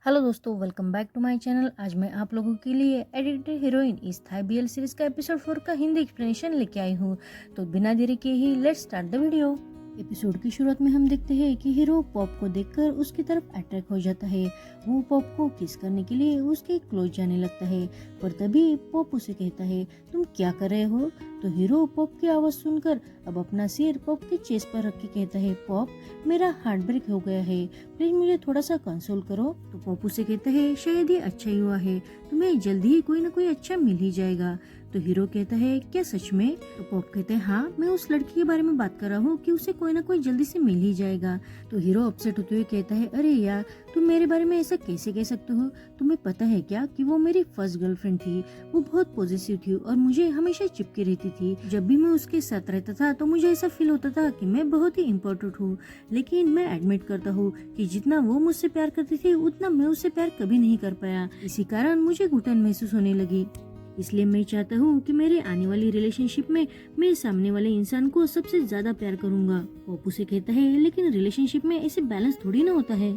Hello दोस्तों, welcome back to my channel. आज मैं आप लोगों के लिए एडिक्टेड हीरोइन इस थाई बीएल सीरीज का एपिसोड 4 का हिंदी एक्सप्लेनेशन लेके आई हूँ। तो बिना देरी के ही let's start the video. Episode की शुरुआत में हम देखते हैं कि हीरो पॉप को देखकर उसकी तरफ अट्रैक्ट हो जाता है। वो पॉप को किस करने के लिए उसके क्लोज जाने लगता है, पर तभी पॉप उसे कहता है, तुम क्या कर रहे हो? तो हीरो पॉप की आवाज सुनकर अब अपना सिर पॉप के चेस्ट पर रख के कहता है, पॉप मेरा हार्ट ब्रेक हो गया है, प्लीज मुझे थोड़ा सा कंसोल करो। तो पॉप उसे कहता है, शायद ये अच्छा ही हुआ है, तुम्हें जल्दी ही कोई ना कोई अच्छा मिल ही जाएगा। तो हीरो कहता है, क्या सच में? तो पॉप कहते हैं, हाँ, मैं उस लड़की के बारे में बात कर रहा हूँ कि उसे कोई ना कोई जल्दी से मिल ही जाएगा। तो हीरो अपसेट होते हुए कहता है, अरे यार, तुम मेरे बारे में ऐसा कैसे कह सकते हो? तुम्हें पता है क्या कि वो मेरी फर्स्ट गर्लफ्रेंड थी। वो बहुत पॉजिटिव थी और मुझे हमेशा चिपकी रहती थी। जब भी मैं उसके साथ रहता था तो मुझे ऐसा फील होता था कि मैं बहुत ही इम्पोर्टेंट हूँ। लेकिन मैं एडमिट करता हूँ कि जितना वो मुझसे प्यार करती थी उतना मैं उससे प्यार कभी नहीं कर पाया। इसी कारण मुझे घुटन महसूस होने लगी। इसलिए मैं चाहता हूँ कि मेरे आने वाली रिलेशनशिप में मैं सामने वाले इंसान को सबसे ज्यादा प्यार करूंगा। पॉप उसे कहता है, लेकिन रिलेशनशिप में ऐसे बैलेंस थोड़ी ना होता है।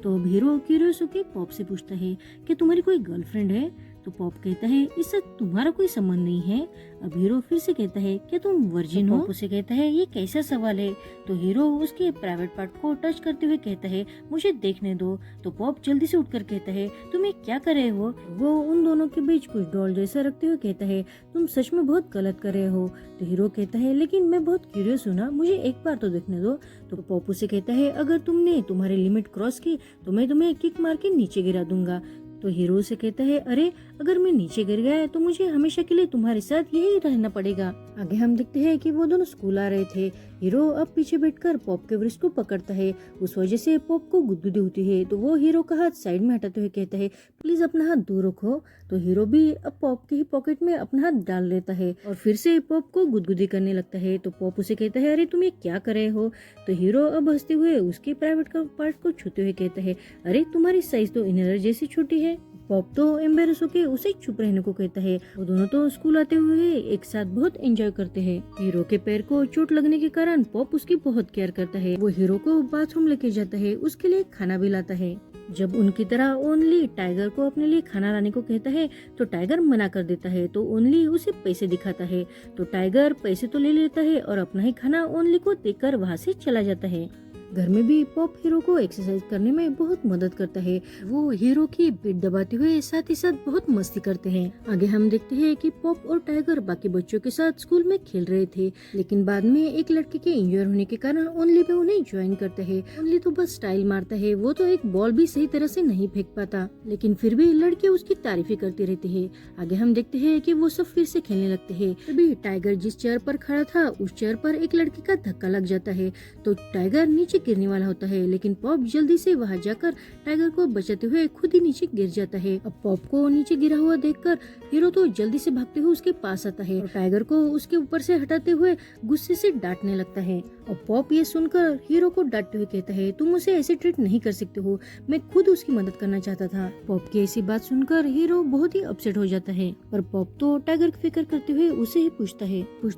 तो अब हीरो क्यूरियस होकर पॉप से पूछता है, क्या तुम्हारी कोई गर्लफ्रेंड है? तो पॉप कहता है, इससे तुम्हारा कोई संबंध नहीं है। अब हीरो फिर से कहता है, क्या तुम वर्जिन हो? पॉप उसे कहता है, ये कैसा सवाल है? तो हीरो उसके प्राइवेट पार्ट को टच करते हुए कहता है, मुझे देखने दो। तो पॉप जल्दी से उठकर कहता है, तुम ये क्या कर रहे हो? वो उन दोनों के बीच कुछ डॉल जैसा रखते हुए कहता है, तुम सच में बहुत गलत कर रहे हो। तो हीरो कहता है, लेकिन मैं बहुत क्यूरियस हूँ ना, मुझे एक बार तो देखने दो। तो पॉप उसे कहता है, अगर तुमने तुम्हारी लिमिट क्रॉस की तो मैं तुम्हें किक मार के नीचे गिरा दूंगा। तो हीरो से कहता है, अरे अगर मैं नीचे गिर गया तो मुझे हमेशा के लिए तुम्हारे साथ यही रहना पड़ेगा। आगे हम देखते हैं कि वो दोनों स्कूल आ रहे थे। हीरो अब पीछे बैठकर पॉप के वृष्ट को पकड़ता है। उस वजह से पॉप को गुदगुदी होती है। तो वो हीरो का हाथ साइड में हटाते हुए कहता है, प्लीज अपना हाथ दूर रखो। तो हीरो भी अब पॉप के ही पॉकेट में अपना हाथ डाल लेता है और फिर से पॉप को गुदगुदी करने लगता है। तो पॉप उसे कहता है, अरे तुम ये क्या कर रहे हो? तो हीरो अब हंसते हुए उसके प्राइवेट पार्ट को छूते हुए कहता है, अरे तुम्हारी साइज तो इनर जैसी छोटी है। पॉप तो एम्बेरस होके उसे चुप रहने को कहता है। वो दोनों तो स्कूल आते हुए एक साथ बहुत एंजॉय करते हैं। हीरो के पैर को चोट लगने के कारण पॉप उसकी बहुत केयर करता है। वो हीरो को बाथरूम लेके जाता है, उसके लिए खाना भी लाता है। जब उनकी तरह ओनली टाइगर को अपने लिए खाना लाने को कहता है तो टाइगर मना कर देता है। तो ओनली उसे पैसे दिखाता है। तो टाइगर पैसे तो ले लेता है और अपना ही खाना ओनली को देकर वहाँ से चला जाता है। घर में भी पॉप हीरो को एक्सरसाइज करने में बहुत मदद करता है। वो हीरो की पीठ दबाते हुए साथ ही साथ बहुत मस्ती करते हैं। आगे हम देखते हैं कि पॉप और टाइगर बाकी बच्चों के साथ स्कूल में खेल रहे थे, लेकिन बाद में एक लड़के के इंजर होने के कारण ओनली भी उन्हें ज्वाइन करता है। ओनली तो बस स्टाइल मारता है, वो तो एक बॉल भी सही तरह से नहीं फेंक पाता, लेकिन फिर भी लड़के उसकी तारीफें करते रहते हैं। आगे हम देखते हैं कि वो सब फिर से खेलने लगते हैं। तभी टाइगर जिस चेयर पर खड़ा था उस चेयर पर एक लड़के का धक्का लग जाता है। तो टाइगर नीचे गिरने वाला होता है, लेकिन पॉप जल्दी से वहां जाकर टाइगर को बचाते हुए खुद ही नीचे गिर जाता है। अब पॉप को नीचे गिरा हुआ देखकर हीरो तो जल्दी से भागते हुए उसके पास आता है और टाइगर को उसके ऊपर से हटाते हुए गुस्से से डांटने लगता है। और पॉप ये सुनकर हीरो को डांटते हुए कहता है, तुम उसे ऐसे ट्रीट नहीं कर सकते हो, मैं खुद उसकी मदद करना चाहता था। पॉप की ऐसी बात सुनकर हीरो बहुत ही अपसेट हो जाता है, पर पॉप तो टाइगर की फिक्र करते हुए उसे ही पूछता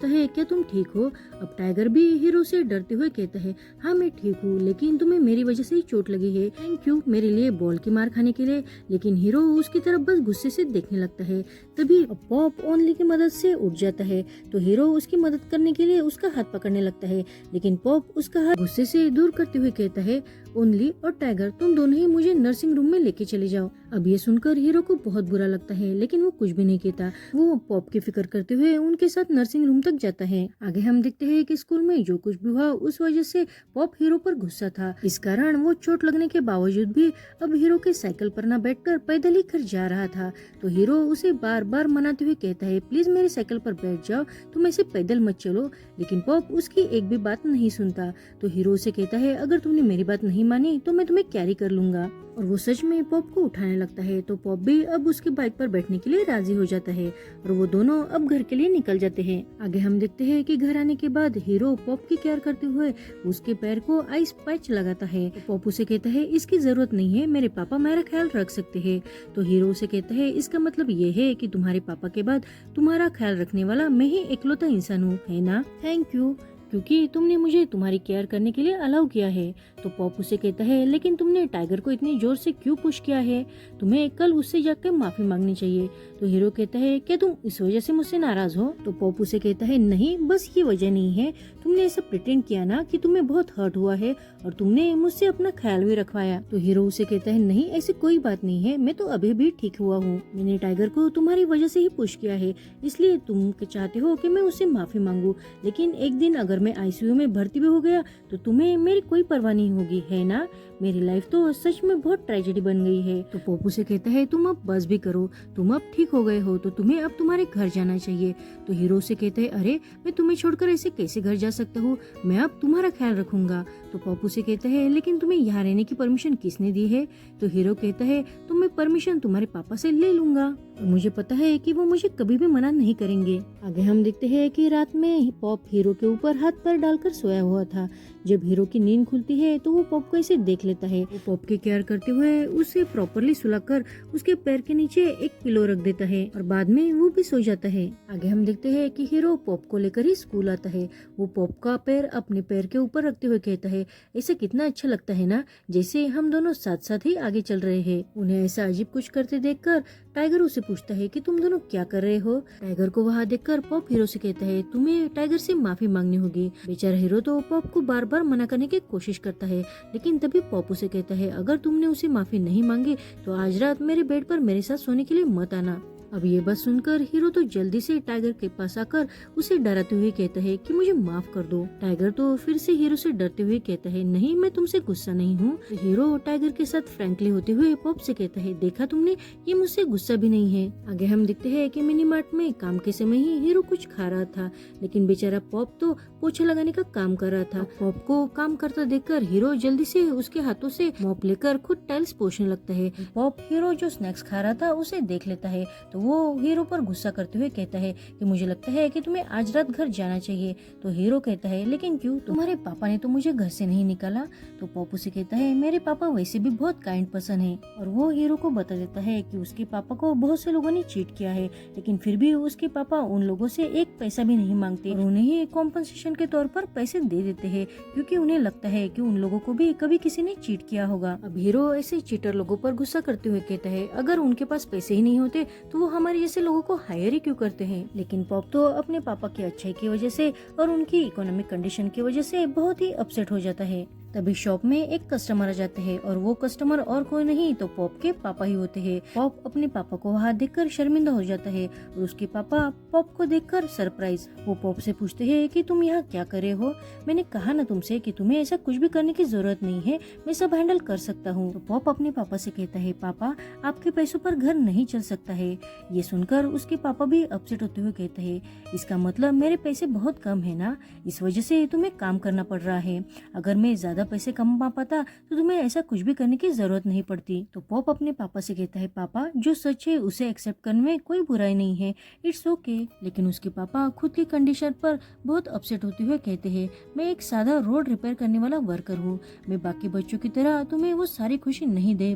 है क्या तुम ठीक हो? अब टाइगर भी हीरो से डरते हुए कहता है, हाँ मैं ठीक हूँ, लेकिन तुम्हें मेरी वजह से ही चोट लगी है, थैंक यू मेरे लिए बॉल की मार खाने के लिए। लेकिन हीरो उसकी तरफ बस गुस्से से देखने लगता है। तभी पॉप ओनली की मदद से उठ जाता है। तो हीरो उसकी मदद करने के लिए उसका हाथ पकड़ने लगता है, लेकिन पॉप उसका हाथ गुस्से से दूर करते हुए कहता है, ओनली और टाइगर तुम दोनों ही मुझे नर्सिंग रूम में लेके चले जाओ। अब ये सुनकर हीरो को बहुत बुरा लगता है, लेकिन वो कुछ भी नहीं कहता। वो पॉप की फिक्र करते हुए उनके साथ नर्सिंग रूम तक जाता है। आगे हम देखते हैं कि स्कूल में जो कुछ भी हुआ उस वजह से पॉप हीरो पर गुस्सा था। इस कारण वो चोट लगने के बावजूद भी अब हीरो के साइकिल पर न बैठकर पैदल ही घर जा रहा था। तो हीरो उसे बार बार मनाते हुए कहता है, प्लीज मेरे साइकिल पर बैठ जाओ, तुम ऐसे पैदल मत चलो। लेकिन पॉप उसकी एक भी बात नहीं सुनता। तो हीरो उसे कहता है, अगर तुमने मेरी बात नहीं मानी तो मैं तुम्हें कैरी कर लूंगा। और वो सच में पॉप को उठाने लगता है। तो पॉप भी अब उसकी बाइक पर बैठने के लिए राजी हो जाता है और वो दोनों अब घर के लिए निकल जाते हैं। आगे हम देखते हैं कि घर आने के बाद हीरो पॉप की केयर करते हुए उसके पैर को आइस पैच लगाता है। तो पॉप उसे कहता है, इसकी जरूरत नहीं है, मेरे पापा मेरा ख्याल रख सकते हैं। तो हीरो उसे कहता है, इसका मतलब ये है कि तुम्हारे पापा के बाद तुम्हारा ख्याल रखने वाला मैं ही इकलौता इंसान हूँ, है ना? थैंक यू, क्योंकि तुमने मुझे तुम्हारी केयर करने के लिए अलाउ किया है। तो पॉप उसे कहता है लेकिन तुमने टाइगर को इतनी जोर से क्यों पुश किया है, तुम्हें कल उससे जाकर माफी मांगनी चाहिए। तो हीरो कहता है क्या तुम इस वजह से मुझसे नाराज हो। तो पॉप उसे कहता है नहीं, बस ये वजह नहीं है, तुमने ऐसा प्रिटेंड किया ना कि तुम्हें बहुत हर्ट हुआ है और तुमने मुझसे अपना ख्याल भी रखवाया। तो हीरो उसे कहता है नहीं, ऐसी कोई बात नहीं है, मैं तो अभी भी ठीक हुआ हूँ, मैंने टाइगर को तुम्हारी वजह से ही पुश किया है, इसलिए तुम चाहते हो कि मैं उससे माफी मांगू, लेकिन एक दिन अगर मैं आईसीयू में भर्ती भी हो गया तो तुम्हें मेरी कोई परवाह नहीं होगी, है ना। मेरी लाइफ तो सच में बहुत ट्रेजेडी बन गई है। तो पॉप उसे कहता है तुम अब बस भी करो, तुम अब ठीक हो गए हो तो तुम्हें अब तुम्हारे घर जाना चाहिए। तो हीरो से कहते हैं अरे मैं तुम्हें छोड़कर ऐसे कैसे घर जा सकता हूँ, मैं अब तुम्हारा ख्याल रखूंगा। तो पॉप उसे कहता है लेकिन तुम्हें यहाँ रहने की परमिशन किसने दी है। तो हीरो कहता है तो मैं परमिशन तुम्हारे पापा से ले लूंगा और मुझे पता है कि वो मुझे कभी भी मना नहीं करेंगे। आगे हम देखते हैं कि रात में पॉप हीरो के ऊपर हाथ पैर डालकर सोया हुआ था। जब हीरो की नींद खुलती है तो वो पॉप को ऐसे देख लेता है। वो पॉप की केयर करते हुए उसे प्रॉपरली सुलाकर उसके पैर के नीचे एक पिलो रख देता है और बाद में वो भी सो जाता है। आगे हम देखते हैं कि हीरो पॉप को लेकर ही स्कूल आता है। वो पॉप का पैर अपने पैर के ऊपर रखते हुए कहता है ऐसे कितना अच्छा लगता है ना, जैसे हम दोनों साथ साथ ही आगे चल रहे हैं। उन्हें ऐसा अजीब कुछ करते देखकर टाइगर उसे पूछता है कि तुम दोनों क्या कर रहे हो। टाइगर को वहाँ देखकर पॉप हीरो से कहता है तुम्हें टाइगर से माफी मांगनी होगी। बेचारा हीरो तो पॉप को बार बार मना करने की कोशिश करता है, लेकिन तभी पॉप उसे कहता है अगर तुमने उसे माफी नहीं मांगी तो आज रात मेरे बेड पर मेरे साथ सोने के लिए मत आना। अब ये बात सुनकर हीरो तो जल्दी से टाइगर के पास आकर उसे डराते हुए कहता है कि मुझे माफ कर दो। टाइगर तो फिर से हीरो से डरते हुए कहता है नहीं, मैं तुमसे गुस्सा नहीं हूँ। तो हीरो टाइगर के साथ फ्रैंकली होते हुए पॉप से कहता है देखा तुमने, ये मुझसे गुस्सा भी नहीं है। आगे हम देखते हैं कि मिनी मार्ट में काम के समय ही हीरो कुछ खा रहा था, लेकिन बेचारा पॉप तो पोछा लगाने का काम कर रहा था। पॉप को काम करता देखकर हीरो जल्दी से उसके हाथों से मॉप लेकर खुद टाइल्स पोछने लगता है। पॉप हीरो जो स्नैक्स खा रहा था उसे देख लेता है तो वो हीरो पर गुस्सा करते हुए कहता है कि मुझे लगता है कि तुम्हें आज रात घर जाना चाहिए। तो हीरो कहता है लेकिन क्यों, तुम्हारे पापा ने तो मुझे घर से नहीं निकाला। तो पॉप उसे कहता है मेरे पापा वैसे भी बहुत काइंड पर्सन है, और वो हीरो को बता देता है कि उसके पापा को बहुत से लोगों ने चीट किया है, लेकिन फिर भी उसके पापा उन लोगों से एक पैसा भी नहीं मांगते और उन्हें ही कॉम्पनसेशन के तौर पर पैसे दे देते हैं, क्योंकि उन्हें लगता है कि उन लोगों को भी कभी किसी ने चीट किया होगा। अब हीरो ऐसे चीटर लोगों पर गुस्सा करते हुए कहता है अगर उनके पास पैसे ही नहीं होते तो वो हमारे जैसे लोगों को हायर ही क्यों करते हैं। लेकिन पॉप तो अपने पापा की अच्छाई की वजह से और उनकी इकोनॉमिक कंडीशन की वजह से बहुत ही अपसेट हो जाता है। तभी शॉप में एक कस्टमर आ जाते हैं और वो कस्टमर और कोई नहीं तो पॉप के पापा ही होते हैं। पॉप अपने पापा को वहाँ देखकर शर्मिंदा हो जाता है और उसके पापा पॉप को देखकर सरप्राइज। वो पॉप से पूछते हैं कि तुम यहाँ क्या कर रहे हो, मैंने कहा ना तुमसे कि तुम्हें ऐसा कुछ भी करने की जरूरत नहीं है, मैं सब हैंडल कर सकता हूँ। तो पॉप अपने पापा से कहता है पापा आपके पैसों पर घर नहीं चल सकता है। ये सुनकर उसके पापा भी अपसेट होते हुए कहते हैं इसका मतलब मेरे पैसे बहुत कम है ना, इस वजह से तुम्हें काम करना पड़ रहा है, अगर मैं ज्यादा पैसे कमा पाता तो तुम्हें ऐसा कुछ भी करने की जरूरत नहीं पड़ती। तो पॉप अपने पापा से कहता है पापा जो सच है उसे एक्सेप्ट करने में कोई बुराई नहीं है, इट्स ओके। लेकिन उसके पापा खुद की कंडीशन पर बहुत अपसेट होते हुए कहते हैं मैं एक सादा रोड रिपेयर करने वाला वर्कर हूँ, मैं बाकी बच्चों की तरह तुम्हें वो सारी खुशी नहीं दे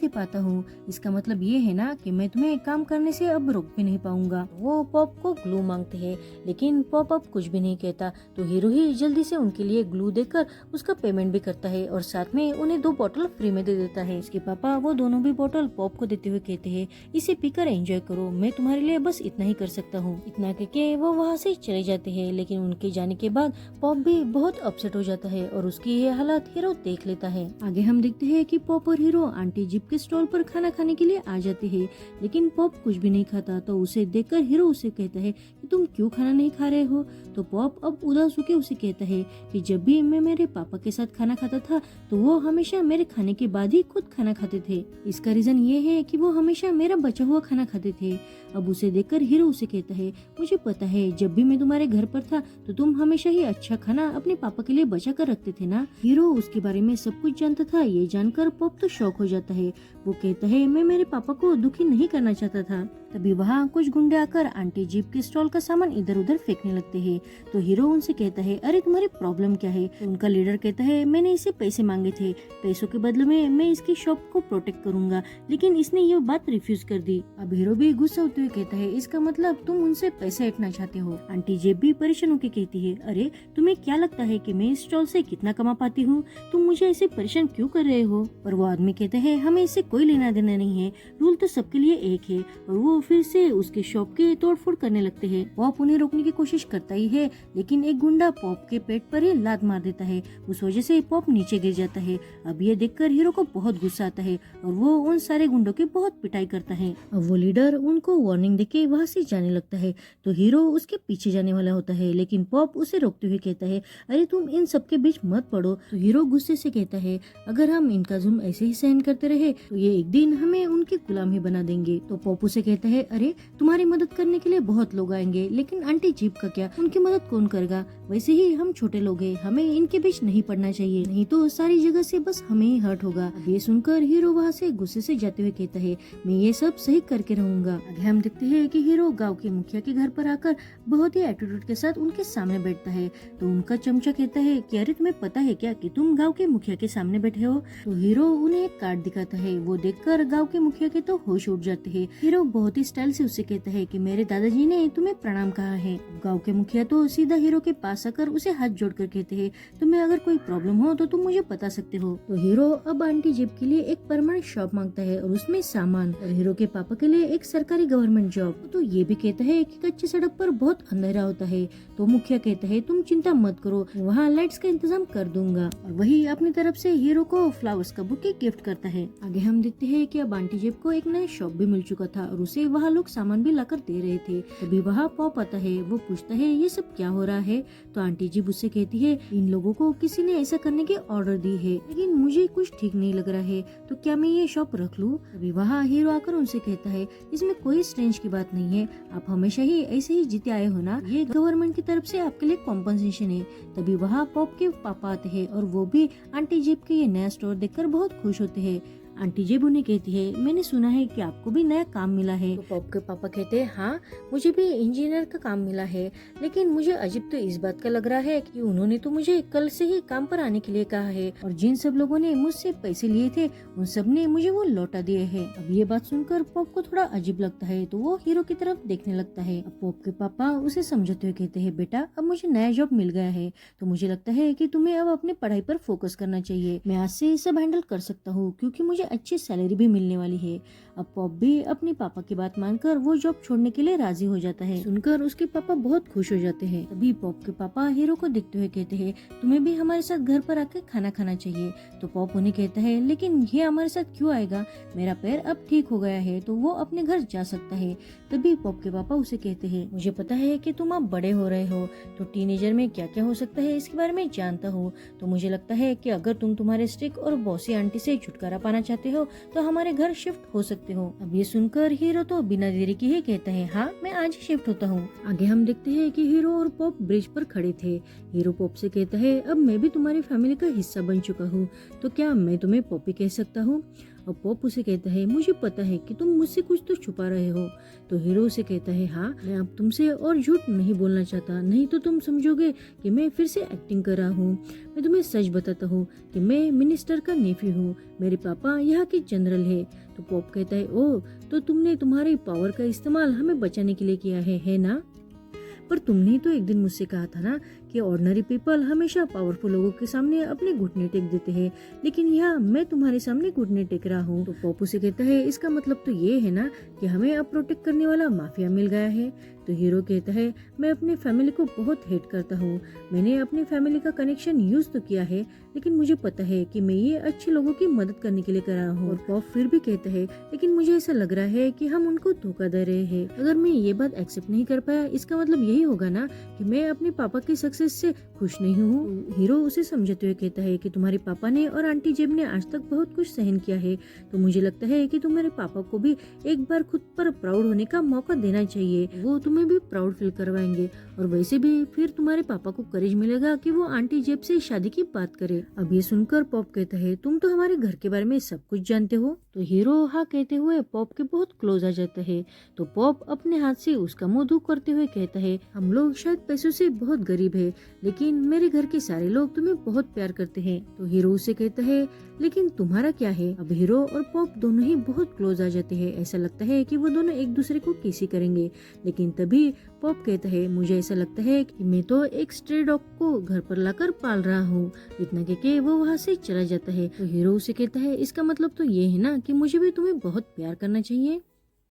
पाता हूँ, इसका मतलब ये है ना कि मैं तुम्हें काम करने से अब रोक भी नहीं पाऊंगा। वो पॉप को ग्लू मांगते हैं, लेकिन पॉप अब कुछ भी नहीं कहता। तो हीरो ही जल्दी से उनके लिए ग्लू देकर उसका पेमेंट भी करता है और साथ में उन्हें 2 बोतल फ्री में दे देता है। उसके पापा वो दोनों भी बोतल पॉप को देते हुए कहते हैं इसे पीकर एंजॉय करो, मैं तुम्हारे लिए बस इतना ही कर सकता हूँ। इतना कहके वो वहाँ से चले जाते हैं, लेकिन उनके जाने के बाद पॉप भी बहुत अपसेट हो जाता है और उसकी ये हालत हीरो देख लेता है। आगे हम देखते हैं कि पॉप और हीरो आंटी जिप के स्टॉल पर खाना खाने के लिए आ जाते हैं, लेकिन पॉप कुछ भी नहीं खाता। तो उसे देखकर हीरो उसे कहता है कि तुम क्यों खाना नहीं खा रहे हो। तो पॉप अब उदास होकर उसे कहता है कि जब भी मैं मेरे पापा के साथ खाना खाता था तो वो हमेशा मेरे खाने के बाद ही खुद खाना खाते थे, इसका रीजन ये है कि वो हमेशा मेरा बचा हुआ खाना खाते थे। अब उसे देखकर हीरो उसे कहता है मुझे पता है जब भी मैं तुम्हारे घर पर था तो तुम हमेशा ही अच्छा खाना अपने पापा के लिए बचा कर रखते थे ना। हीरो उसके बारे में सब कुछ जानता था, ये जानकर पॉप तो शॉक हो जाता है। वो कहता है मैं मेरे पापा को दुखी नहीं करना चाहता था। तभी वहाँ कुछ गुंडे आकर आंटी जीप के स्टॉल का सामान इधर उधर फेंकने लगते हैं। तो हीरो उनसे कहता है अरे तुम्हारी प्रॉब्लम क्या है। तो उनका लीडर कहता है मैंने इससे पैसे मांगे थे, पैसों के बदले में मैं इसकी शॉप को प्रोटेक्ट करूंगा, लेकिन इसने ये बात रिफ्यूज कर दी। अब हीरो भी गुस्सा होते हुए कहता है, इसका मतलब तुम उनसे पैसे हटना चाहते हो। आंटी जेब भी परेशान होकर कहती है, अरे तुम्हें क्या लगता है कि मैं इस स्टॉल से कितना कमा पाती हूँ, तुम मुझे ऐसे परेशान क्यों कर रहे हो। पर वो आदमी कहता है, हमें इससे कोई लेना देना नहीं है, रूल तो सबके लिए एक है। और वो फिर से उसके शॉप के तोड़फोड़ करने लगते हैं। पॉप उन्हें रोकने की कोशिश करता ही है, लेकिन एक गुंडा पॉप के पेट पर ही लात मार देता है। उस वजह से पॉप नीचे गिर जाता है। अब ये देखकर हीरो को बहुत गुस्सा आता है और वो उन सारे गुंडों की बहुत पिटाई करता है। अब वो लीडर उनको वार्निंग देके वहाँ से जाने लगता है, तो हीरो उसके पीछे जाने वाला होता है, लेकिन पॉप उसे रोकते हुए कहता है, अरे तुम इन सबके बीच मत पड़ो। तो हीरो गुस्से से कहता है, अगर हम इनका जुल्म ऐसे ही सहन करते रहे तो ये एक दिन हमें उनके गुलाम ही बना देंगे। तो पॉप उसे कहता है, अरे तुम्हारी मदद करने के लिए बहुत लोग आएंगे, लेकिन आंटी जीप का क्या, उनकी मदद कौन करेगा। वैसे ही हम छोटे लोग हैं, हमें इनके बीच नहीं पड़ना चाहिए, नहीं तो सारी जगह से बस हमें ही हर्ट होगा। अब ये सुनकर हीरो वहाँ से गुस्से से जाते हुए कहता है, मैं ये सब सही करके रहूंगा। आगे हम देखते हैं कि हीरो गांव के मुखिया के घर पर आकर बहुत ही एटीट्यूड के साथ उनके सामने बैठता है। तो उनका चमचा कहता है कि अरे तुम्हें पता है क्या कि तुम गांव के मुखिया के सामने बैठे हो। तो हीरो उन्हें एक कार्ड दिखाता है। वो देखकर गांव के मुखिया के तो होश उड़ जाते हैं। हीरो बहुत ही स्टाइल से उससे कहता है कि मेरे दादाजी ने तुम्हें प्रणाम कहा है। गांव के मुखिया तो सीधा हीरो के पास आकर उसे हाथ जोड़कर कहते हैं, तुम्हें अगर कोई प्रॉब्लम हो तो तुम मुझे बता सकते हो। तो हीरो अब आंटी जेब के लिए एक परमानेंट शॉप मांगता है और उसमें सामान, और हीरो के पापा के लिए एक सरकारी गवर्नमेंट जॉब। तो ये भी कहता है कि कच्ची सड़क पर बहुत अंधेरा होता है। तो मुखिया कहता है, तुम चिंता मत करो, वहाँ लाइट्स का इंतजाम कर दूंगा। और वही अपनी तरफ से हीरो को फ्लावर्स का बुके गिफ्ट करता है। आगे हम देखते हैं कि अब आंटी जेब को एक नया शॉप भी मिल चुका था और उसे वहाँ लोग सामान भी लाकर दे रहे थे। तभी वहाँ पॉप आता है। वो पूछता है, ये सब क्या हो रहा है। तो आंटी जी उससे कहती है, इन लोगों को किसी ने ऐसा करने के ऑर्डर दी है, लेकिन मुझे कुछ ठीक नहीं लग रहा है, तो क्या मैं ये शॉप रख लूं। तभी वहाँ हीरो आकर उनसे कहता है, इसमें कोई स्ट्रेंज की बात नहीं है, आप हमेशा ही ऐसे ही जीते आए हो ना, ये गवर्नमेंट की तरफ से आपके लिए कॉम्पनसेशन है। तभी वहाँ पॉप के पापा आते हैं और वो भी आंटी जेब के ये नया स्टोर देखकर बहुत खुश होते हैं। आंटी जेब उन्हें कहती है, मैंने सुना है कि आपको भी नया काम मिला है। तो पॉप के पापा कहते हैं, हाँ मुझे भी इंजीनियर का काम मिला है, लेकिन मुझे अजीब तो इस बात का लग रहा है कि उन्होंने तो मुझे कल से ही काम पर आने के लिए कहा है, और जिन सब लोगों ने मुझसे पैसे लिए थे उन सब ने मुझे वो लौटा दिए हैं। अब ये बात सुनकर पॉप को थोड़ा अजीब लगता है, तो वो हीरो की तरफ देखने लगता है। अब पॉप के पापा उसे समझाते हुए कहते हैं, बेटा अब मुझे नया जॉब मिल गया है, तो मुझे लगता है कि तुम्हें अब अपनी पढ़ाई पर फोकस करना चाहिए। मैं आज से सब हैंडल कर सकता हूँ, क्योंकि मुझे अच्छी सैलरी भी मिलने वाली है। अब पॉप भी अपने पापा की बात मानकर वो जॉब छोड़ने के लिए राजी हो जाता है। सुनकर उसके पापा बहुत खुश हो जाते हैं। तभी पॉप के पापा हीरो को देखते हुए कहते हैं, तुम्हें भी हमारे साथ घर पर आके खाना खाना चाहिए। तो पॉप उन्हें कहता है, लेकिन ये हमारे साथ क्यों आएगा, मेरा पैर अब ठीक हो गया है, तो वो अपने घर जा सकता है। तभी पॉप के पापा उसे कहते हैं, मुझे पता है कि तुम अब बड़े हो रहे हो, तो टीनेजर में क्या क्या हो सकता है इसके बारे में जानता हूँ, तो मुझे लगता है कि अगर तुम तुम्हारे स्ट्रिक्ट और बॉसी आंटी से छुटकारा पाना चाहते हो तो हमारे घर शिफ्ट हो सकते हो। अब ये सुनकर हीरो तो बिना देरी के ही कहता है, हाँ मैं आज ही शिफ्ट होता हूँ। आगे हम देखते हैं कि हीरो और पॉप ब्रिज पर खड़े थे। हीरो पॉप से कहता है, अब मैं भी तुम्हारी फैमिली का हिस्सा बन चुका हूँ, तो क्या मैं तुम्हें पॉपी कह सकता हूँ। और पॉप उसे कहता है, मुझे पता है कि तुम मुझसे कुछ तो छुपा रहे हो। तो हीरो उसे कहता है, हाँ मैं अब तुमसे और झूठ नहीं बोलना चाहता, नहीं तो तुम समझोगे कि मैं फिर से एक्टिंग कर रहा हूँ। मैं तुम्हें सच बताता हूँ कि मैं मिनिस्टर का नेफ्यू हूँ, मेरे पापा यहाँ के जनरल है। तो पॉप कहता है, ओह तो तुमने तुम्हारे पावर का इस्तेमाल हमें बचाने के लिए किया है ना। पर तुमने तो एक दिन मुझसे कहा था ना कि ऑर्डिनरी पीपल हमेशा पावरफुल लोगों के सामने अपने घुटने टेक देते हैं, लेकिन यहाँ मैं तुम्हारे सामने घुटने टेक रहा हूँ। तो पॉप उसे कहता है, इसका मतलब तो ये है ना कि हमें अब प्रोटेक्ट करने वाला माफिया मिल गया है। तो हीरो कहता है, मैं अपने फैमिली को बहुत हेट करता हूँ, मैंने अपनी फैमिली का कनेक्शन यूज तो किया है, लेकिन मुझे पता है कि मैं ये अच्छे लोगों की मदद करने के लिए कर रहा हूँ। और पॉप फिर भी कहता है, लेकिन मुझे ऐसा लग रहा है कि हम उनको धोखा दे रहे हैं। अगर मैं ये बात एक्सेप्ट नहीं कर पाया, इसका मतलब यही होगा ना कि मैं अपने पापा की सक्सेस से खुश नहीं हूँ। हीरो उसे समझाते हुए कहता है कि तुम्हारे पापा ने और आंटी जेब ने आज तक बहुत कुछ सहन किया है, तो मुझे लगता है कि तुम्हारे पापा को भी एक बार खुद पर प्राउड होने का मौका देना चाहिए, वो तुम्हें भी प्राउड फील करवाएंगे, और वैसे भी फिर तुम्हारे पापा को करेज मिलेगा कि वो आंटी जेब से शादी की बात करे। अब ये सुनकर पॉप कहता है, तुम तो हमारे घर के बारे में सब कुछ जानते हो। तो हीरो हाँ कहते हुए पॉप के बहुत क्लोज आ जाता है। तो पॉप अपने हाथ से उसका मुंह धो करते हुए कहता है, हम लोग शायद पैसों से बहुत गरीब है, है, लेकिन मेरे घर के सारे लोग तुम्हें बहुत प्यार करते हैं। तो हीरो उसे कहता है, लेकिन तुम्हारा क्या है? अब हीरो और पॉप दोनों ही बहुत क्लोज आ जाते हैं। ऐसा लगता है कि वो दोनों एक दूसरे को किसी करेंगे, लेकिन तभी पॉप कहता है, मुझे ऐसा लगता है कि मैं तो एक स्ट्रे डॉग को घर पर लाकर पाल रहा हूँ। इतना कहके वो वहाँ से चला जाता है। तो हीरो उसे कहता है, इसका मतलब तो ये है ना कि मुझे भी तुम्हें बहुत प्यार करना चाहिए।